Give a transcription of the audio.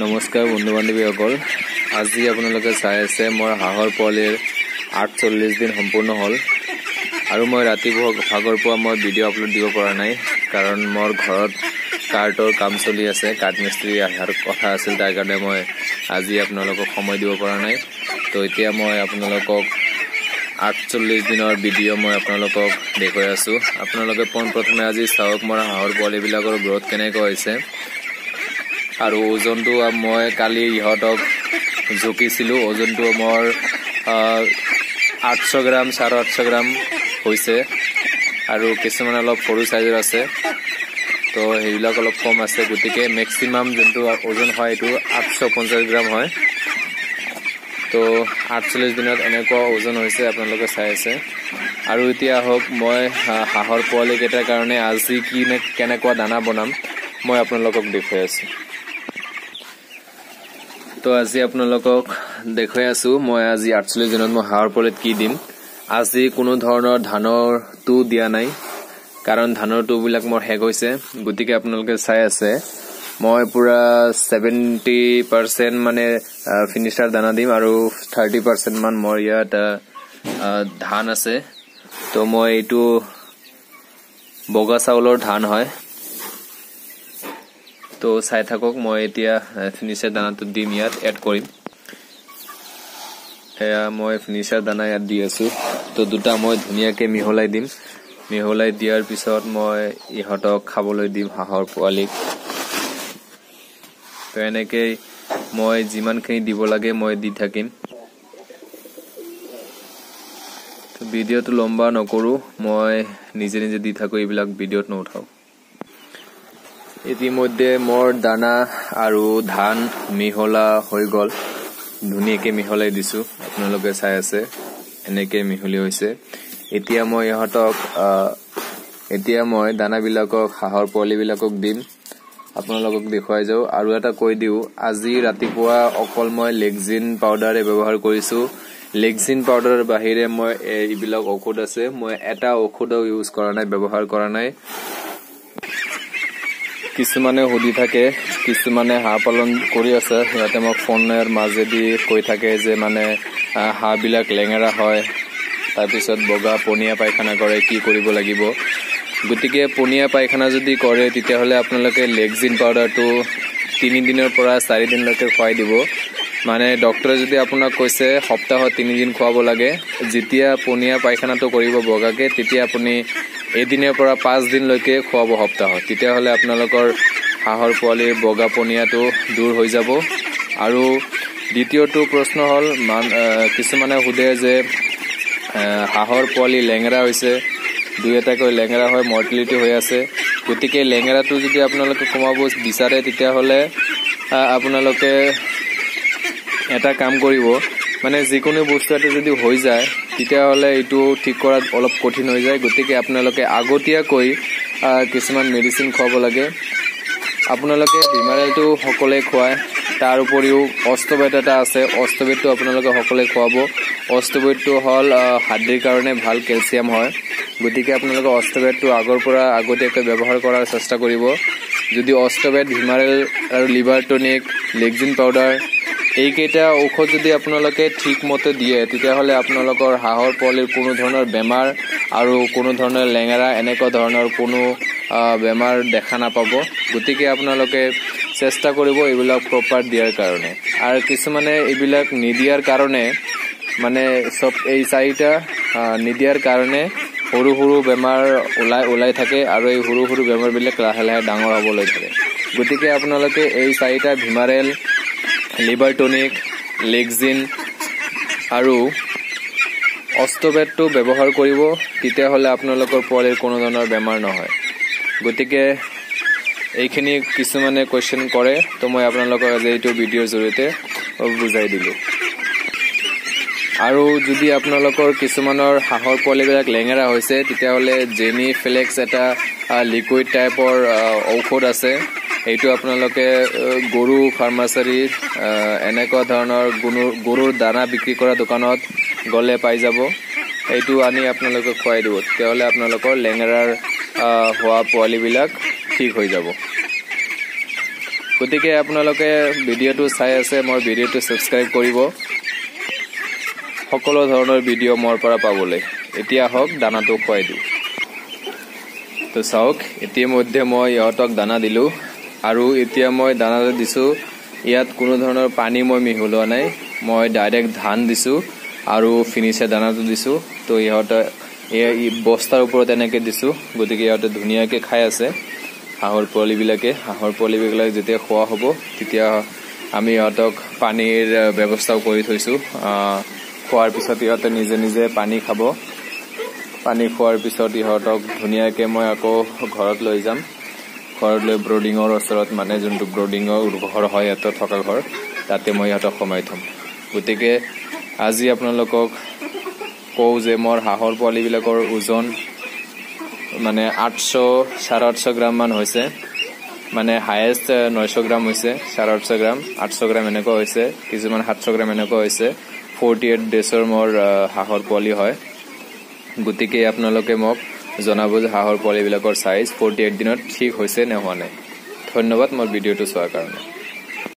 নমস্কাৰ বন্ধু বান্ধৱীসকল, আজি আপোনালোকে চাই আছে মোৰ হাঁহৰ পোৱালিৰ 48 দিন সম্পূৰ্ণ হ'ল আৰু মই ৰাতিপুৱা ভাগৰ পৰা মই ভিডিঅ' আপলোড দিব পৰা নাই, কাৰণ মোৰ ঘৰত কাৰ্টৰ কাম চলি আছে। কাঠ মিস্ত্ৰী অহাৰ কথা আছিল, তাৰ কাৰণে মই আজি আপোনালোকক সময় দিব পৰা নাই। তো এতিয়া মই আপোনালোকক 48 দিনৰ ভিডিঅ' মই আপোনালোকক দেখুৱাই আছোঁ। আপোনালোকে পোনপ্ৰথমে আজি চাওক মোৰ হাঁহৰ পোৱালিবিলাকৰ গ্ৰথ কেনেকুৱা হৈছে। আৰু ওজনটো মই কালি ইহঁতক জুখিছিলোঁ, ওজনটো মোৰ 800 গ্ৰাম 850 গ্ৰাম হৈছে আৰু কিছুমান অলপ সৰু চাইজৰ আছে, তো সেইবিলাক অলপ কম আছে। গতিকে মেক্সিমাম যোনটো ওজন হয় এইটো 850 গ্ৰাম হয়। তো 48 দিনত এনেকুৱা ওজন হৈছে, আপোনালোকে চাই আছে। আৰু এতিয়া আহক মই হাঁহৰ পোৱালিকেইটাৰ কাৰণে আজি কেনেকুৱা দানা বনাম মই আপোনালোকক দেখুৱাই আছোঁ। তো আজি আপোনালোকক দেখুৱাই আছোঁ মই আজি 48 দিনত মই হাঁহৰ পোৱালিত কি দিম। আজি কোনো ধৰণৰ ধানৰ টু দিয়া নাই, কাৰণ ধানৰ টুবিলাক মোৰ শেষ হৈছে। গতিকে আপোনালোকে চাই আছে মই পুৰা 70% মানে ফিনিচাৰ দানা দিম আৰু 30% মান মোৰ ইয়াত ধান আছে। তো মই এইটো বগা চাউলৰ ধান হয়, তো চাই থাকক। মই এতিয়া ফিনিচাৰ দানাটো দিম, ইয়াত এড কৰিম। এয়া মই ফিনিচাৰ দানা ইয়াত দি আছোঁ। তো দুটা মই ধুনীয়াকৈ মিহলাই দিম। মিহলাই দিয়াৰ পিছত মই ইহঁতক খাবলৈ দিম, হাঁহৰ পোৱালিক। তো এনেকৈ মই যিমানখিনি দিব লাগে মই দি থাকিম। তো ভিডিঅ'টো লম্বা নকৰোঁ, মই নিজে নিজে দি থাকোঁ, এইবিলাক ভিডিঅ'ত নুঠাওঁ। ইতিমধ্যে মোৰ দানা আৰু ধান মিহলা হৈ গ'ল, ধুনীয়াকৈ মিহলাই দিছোঁ। আপোনালোকে চাই আছে এনেকৈ মিহলি হৈছে। এতিয়া মই দানাবিলাকক হাঁহৰ পোৱালিবিলাকক দিম, আপোনালোকক দেখুৱাই যাওঁ। আৰু এটা কৈ দিওঁ, আজি ৰাতিপুৱা অকল মই লেকজিন পাউডাৰে ব্যৱহাৰ কৰিছোঁ। লেকজিন পাউডাৰৰ বাহিৰে মই এইবিলাক ঔষধ আছে, মই এটা ঔষধো ইউজ কৰা নাই, ব্যৱহাৰ কৰা নাই। কিছুমানে সুধি থাকে, কিছুমানে হাঁহ পালন কৰি আছে, সিহঁতে মোক ফোনৰ মাজেদি কৈ থাকে যে মানে হাঁহবিলাক লেঙেৰা হয়, তাৰপিছত বগা পনীয়া পায়খানা কৰে, কি কৰিব লাগিব। গতিকে পনীয়া পায়খানা যদি কৰে তেতিয়াহ'লে আপোনালোকে লেকজিন পাউডাৰটো 3 দিনৰ পৰা 4 দিনলৈকে খুৱাই দিব। মানে ডক্টৰে যদি আপোনাক কৈছে সপ্তাহত 3 দিন খুৱাব লাগে, যেতিয়া পনীয়া পায়খানাটো কৰিব বগাকৈ, তেতিয়া আপুনি এদিনৰ পৰা 5 দিনলৈকে খুৱাব সপ্তাহত। তেতিয়াহ'লে আপোনালোকৰ হাঁহৰ পোৱালিৰ বগা পনীয়াটো দূৰ হৈ যাব। আৰু দ্বিতীয়টো প্ৰশ্ন হ'ল, কিছুমানে সোধে যে হাঁহৰ পোৱালি লেঙেৰা হৈছে, 2-এটাকৈ লেঙেৰা হয়, মৰ্টেলিটি হৈ আছে। গতিকে লেঙেৰাটো যদি আপোনালোকে কমাব বিচাৰে তেতিয়াহ'লে আপোনালোকে এটা কাম কৰিব, মানে যিকোনো বস্তু এটা যদি হৈ যায় তেতিয়াহ'লে এইটো ঠিক কৰাত অলপ কঠিন হৈ যায়। গতিকে আপোনালোকে আগতীয়াকৈ কিছুমান মেডিচিন খুৱাব লাগে। আপোনালোকে ভিমাৰেলটো সকলোৱে খুৱায়, তাৰ উপৰিও অষ্টবেট এটা আছে, অষ্টবেটটো আপোনালোকে সকলোৱে খুৱাব। অষ্টবেটটো হ'ল হাৰ্ডিৰ কাৰণে ভাল, কেলছিয়াম হয়। গতিকে আপোনালোকে অষ্টবেটটো আগৰ পৰা আগতীয়াকৈ ব্যৱহাৰ কৰাৰ চেষ্টা কৰিব। যদি অষ্টবেট, ভিমাৰেল আৰু লিভাৰ টনিক, লেকজিন পাউডাৰ এইকেইটা ঔষধ যদি আপোনালোকে ঠিকমতে দিয়ে, তেতিয়াহ'লে আপোনালোকৰ হাঁহৰ পোৱালিৰ কোনো ধৰণৰ বেমাৰ আৰু কোনো ধৰণৰ লেঙেৰা এনেকুৱা ধৰণৰ কোনো বেমাৰ দেখা নাপাব। গতিকে আপোনালোকে চেষ্টা কৰিব এইবিলাক প্ৰপাৰ দিয়াৰ কাৰণে। আৰু কিছুমানে এইবিলাক নিদিয়াৰ কাৰণে, মানে চব এই 4টা নিদিয়াৰ কাৰণে সৰু সৰু বেমাৰ ওলাই থাকে, আৰু এই সৰু সৰু বেমাৰবিলাক লাহে লাহে ডাঙৰ হ'বলৈ ধৰে। গতিকে আপোনালোকে এই 4টা ভিমাৰেল, লিভাৰ টনিক, লেকজিন আৰু অষ্টবেটটো ব্যৱহাৰ কৰিব, তেতিয়াহ'লে আপোনালোকৰ পোৱালিৰ কোনো ধৰণৰ বেমাৰ নহয়। গতিকে এইখিনি কিছুমানে কুৱেশ্যন কৰে, তো মই আপোনালোকক আজি এইটো ভিডিঅ'ৰ জৰিয়তে বুজাই দিলোঁ। আৰু যদি আপোনালোকৰ কিছুমানৰ হাঁহৰ পোৱালিবিলাক লেঙেৰা হৈছে, তেতিয়াহ'লে জেনি ফ্লেক্স এটা লিকুইড টাইপৰ ঔষধ আছে। এইটো আপোনালোকে গৰু ফাৰ্মাচাৰী এনেকুৱা ধৰণৰ গৰুৰ দানা বিক্ৰী কৰা দোকানত গ'লে পাই যাব। এইটো আনি আপোনালোকে খুৱাই দিব, তেতিয়াহ'লে আপোনালোকৰ লেঙেৰাৰ হোৱা পোৱালিবিলাক ঠিক হৈ যাব। গতিকে আপোনালোকে ভিডিঅ'টো চাই আছে মোৰ ভিডিঅ'টো সাবস্ক্ৰাইব কৰিব সকলো ধৰণৰ ভিডিঅ' মোৰ পৰা পাবলৈ এতিয়া হওক দানাটো খুৱাই দিওঁ তো চাওক ইতিমধ্যে মই ইহঁতক দানা দিলোঁ আৰু এতিয়া মই দানাটো দিছোঁ ইয়াত কোনো ধৰণৰ পানী মই মিহলোৱা নাই মই ডাইৰেক্ট ধান দিছোঁ আৰু ফিনিচাৰ দানাটো দিছোঁ তো ইহঁতে এই বস্তাৰ ওপৰত এনেকৈ দিছোঁ গতিকে ইহঁতে ধুনীয়াকৈ খাই আছে হাঁহৰ পোৱালিবিলাক যেতিয়া খোৱা হ'ব তেতিয়া আমি ইহঁতক পানীৰ ব্যৱস্থাও কৰি থৈছোঁ খোৱাৰ পিছত ইহঁতে নিজে নিজে পানী খাব পানী খোৱাৰ পিছত ইহঁতক ধুনীয়াকৈ মই আকৌ ঘৰত লৈ যাম ঘৰত লৈ ব্ৰডিঙৰ ওচৰত মানে যোনটো ব্ৰডিঙৰ ঘৰ হয় ইয়াতে থকা ঘৰ তাতে মই ইহঁতক সোমাই থ'ম গতিকে আজি আপোনালোকক কওঁ যে মোৰ হাঁহৰ পোৱালিবিলাকৰ ওজন মানে 800-850 গ্ৰাম মান হৈছে মানে হায়েষ্ট 900 গ্ৰাম হৈছে 850 গ্ৰাম 800 গ্ৰাম এনেকুৱা হৈছে কিছুমান 700 গ্ৰাম এনেকুৱা হৈছে 48 ডেজৰ মোৰ হাঁহৰ পোৱালি হয় গতিকে আপোনালোকে মোক জনাব যে হাঁহৰ পোৱালিবিলাকৰ সাইজ 48 দিনত ঠিক হৈছে নে হোৱা নাই ধন্যবাদ মোৰ ভিডিঅ'টো চোৱাৰ কাৰণে